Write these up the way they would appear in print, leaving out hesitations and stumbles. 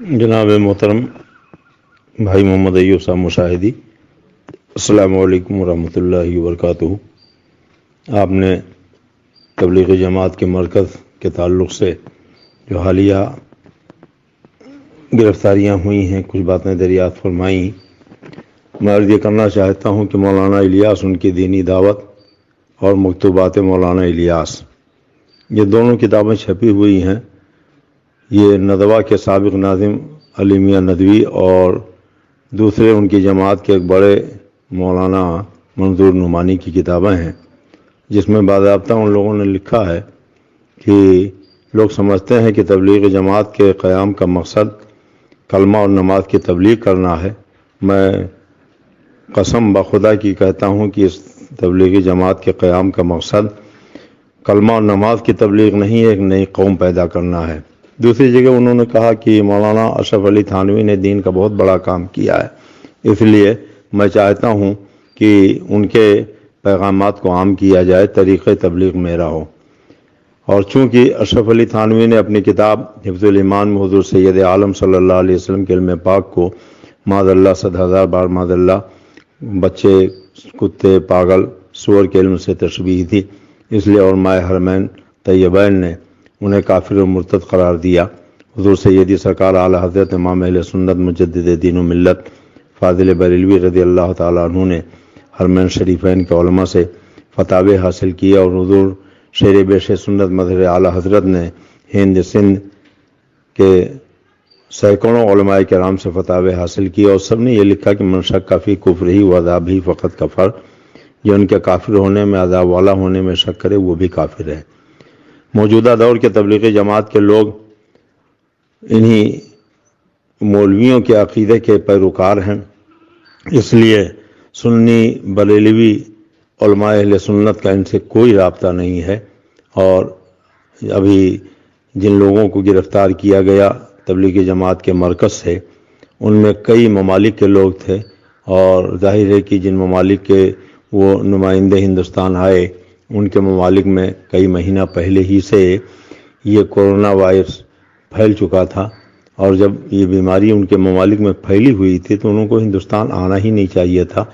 جناب محترم بھائی محمد ایوب صاحب مشاہدی، السلام علیکم ورحمۃ اللہ وبرکاتہ۔ آپ نے تبلیغی جماعت کے مرکز کے تعلق سے جو حالیہ گرفتاریاں ہوئی ہیں، کچھ باتیں دریافت فرمائیں۔ میں عرض یہ کرنا چاہتا ہوں کہ مولانا الیاس، ان کی دینی دعوت اور مکتوبات مولانا الیاس، یہ دونوں کتابیں چھپی ہوئی ہیں۔ یہ ندوہ کے سابق ناظم علی میاں ندوی اور دوسرے ان کی جماعت کے ایک بڑے مولانا منظور نعمانی کی کتابیں ہیں، جس میں باضابطہ ان لوگوں نے لکھا ہے کہ لوگ سمجھتے ہیں کہ تبلیغ جماعت کے قیام کا مقصد کلمہ اور نماز کی تبلیغ کرنا ہے۔ میں قسم بخدا کی کہتا ہوں کہ اس تبلیغی جماعت کے قیام کا مقصد کلمہ اور نماز کی تبلیغ نہیں، ایک نئی قوم پیدا کرنا ہے۔ دوسری جگہ انہوں نے کہا کہ مولانا اشرف علی تھانوی نے دین کا بہت بڑا کام کیا ہے، اس لیے میں چاہتا ہوں کہ ان کے پیغامات کو عام کیا جائے، طریقہ تبلیغ میرا ہو۔ اور چونکہ اشرف علی تھانوی نے اپنی کتاب حفظ الایمان میں حضور سید عالم صلی اللہ علیہ وسلم کے علم پاک کو معاذ اللہ 100,000 بار معاذ اللہ بچے، کتے، پاگل، سور کے علم سے تشبیہ دی، اس لیے علماء حرمین طیبین نے انہیں کافر و مرتد قرار دیا۔ حضور سیدی سرکار اعلی حضرت امام اہل سنت مجدد دین و ملت فاضل بریلوی رضی اللہ تعالیٰ عنہ نے حرمین شریفین کے علماء سے فتاوی حاصل کیا، اور حضور شیر بیش سنت مظہر اعلی حضرت نے ہند سندھ کے سینکڑوں علماء کرام سے فتاوی حاصل کیا، اور سب نے یہ لکھا کہ من شک فی کفر ہی و عذاب ہی فقط کفر، جو ان کے کافر ہونے میں، عذاب والا ہونے میں شک کرے وہ بھی کافر ہے۔ موجودہ دور کے تبلیغی جماعت کے لوگ انہی مولویوں کے عقیدے کے پیروکار ہیں، اس لیے سنی بریلوی علماء اہل سنت کا ان سے کوئی رابطہ نہیں ہے۔ اور ابھی جن لوگوں کو گرفتار کیا گیا تبلیغی جماعت کے مرکز سے، ان میں کئی ممالک کے لوگ تھے، اور ظاہر ہے کہ جن ممالک کے وہ نمائندے ہندوستان آئے، ان کے ممالک میں کئی مہینہ پہلے ہی سے یہ کورونا وائرس پھیل چکا تھا، اور جب یہ بیماری ان کے ممالک میں پھیلی ہوئی تھی تو انہوں کو ہندوستان آنا ہی نہیں چاہیے تھا،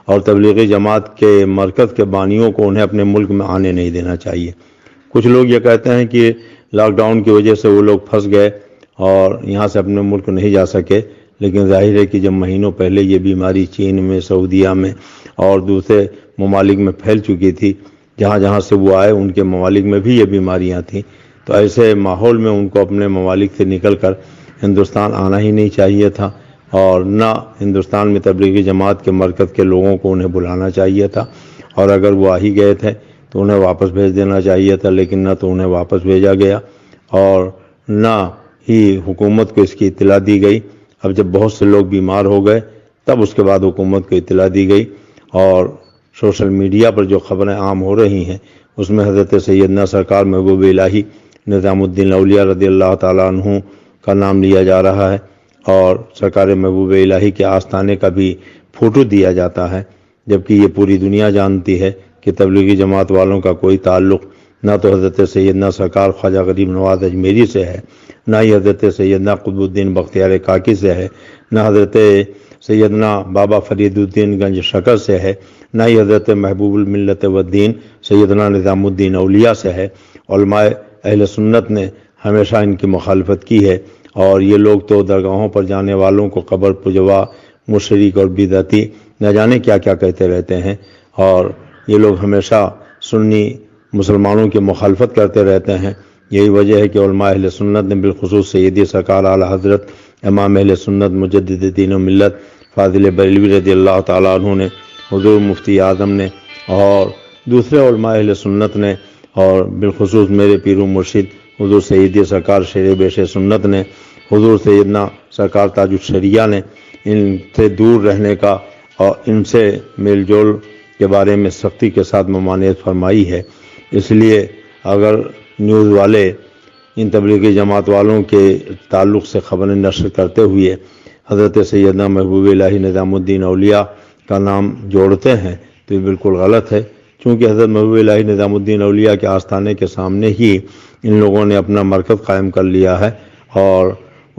اور تبلیغی جماعت کے مرکز کے بانیوں کو انہیں اپنے ملک میں آنے نہیں دینا چاہیے۔ کچھ لوگ یہ کہتے ہیں کہ لاک ڈاؤن کی وجہ سے وہ لوگ پھنس گئے اور یہاں سے اپنے ملک نہیں جا سکے، لیکن ظاہر ہے کہ جب مہینوں پہلے یہ بیماری چین میں، سعودیہ میں اور دوسرے ممالک میں پھیل چکی تھی، جہاں جہاں سے وہ آئے ان کے ممالک میں بھی یہ بیماریاں تھیں، تو ایسے ماحول میں ان کو اپنے ممالک سے نکل کر ہندوستان آنا ہی نہیں چاہیے تھا، اور نہ ہندوستان میں تبلیغی جماعت کے مرکز کے لوگوں کو انہیں بلانا چاہیے تھا، اور اگر وہ آ ہی گئے تھے تو انہیں واپس بھیج دینا چاہیے تھا، لیکن نہ تو انہیں واپس بھیجا گیا اور نہ ہی حکومت کو اس کی اطلاع دی گئی۔ اب جب بہت سے لوگ بیمار ہو گئے تب اس کے بعد حکومت کو اطلاع دی گئی، اور سوشل میڈیا پر جو خبریں عام ہو رہی ہیں اس میں حضرت سیدنا سرکار محبوب الہی نظام الدین اولیاء رضی اللہ تعالیٰ عنہ کا نام لیا جا رہا ہے، اور سرکار محبوب الہی کے آستانے کا بھی فوٹو دیا جاتا ہے، جبکہ یہ پوری دنیا جانتی ہے کہ تبلیغی جماعت والوں کا کوئی تعلق نہ تو حضرت سیدنا سرکار خواجہ غریب نواز اجمیری سے ہے، نہ ہی حضرت سیدنا قطب الدین بختیار کاکی سے ہے، نہ حضرت سیدنا بابا فرید الدین گنج شکر سے ہے، نہ ہی حضرت محبوب الملت والدین سیدنا نظام الدین اولیاء سے ہے۔ علماء اہل سنت نے ہمیشہ ان کی مخالفت کی ہے، اور یہ لوگ تو درگاہوں پر جانے والوں کو قبر پجوا، مشرک اور بدعتی نہ جانے کیا کیا کہتے رہتے ہیں، اور یہ لوگ ہمیشہ سنی مسلمانوں کی مخالفت کرتے رہتے ہیں۔ یہی وجہ ہے کہ علماء اہل سنت نے بالخصوص سیدی سرکار اعلی حضرت امام اہل سنت مجدد دین و ملت فاضل بریلوی رضی اللہ تعالیٰ عنہ نے، حضور مفتی اعظم نے، اور دوسرے علماء اہل سنت نے، اور بالخصوص میرے پیر و مرشد حضور سیدی سرکار شیر بیش سنت نے، حضور سیدنا سرکار تاج الشریعہ نے ان سے دور رہنے کا اور ان سے میل جول کے بارے میں سختی کے ساتھ ممانعت فرمائی ہے۔ اس لیے اگر نیوز والے ان تبلیغی جماعت والوں کے تعلق سے خبریں نشر کرتے ہوئے حضرت سیدنا محبوب الہی نظام الدین اولیاء کا نام جوڑتے ہیں تو یہ بالکل غلط ہے، چونکہ حضرت محبوب الہی نظام الدین اولیاء کے آستانے کے سامنے ہی ان لوگوں نے اپنا مرکز قائم کر لیا ہے، اور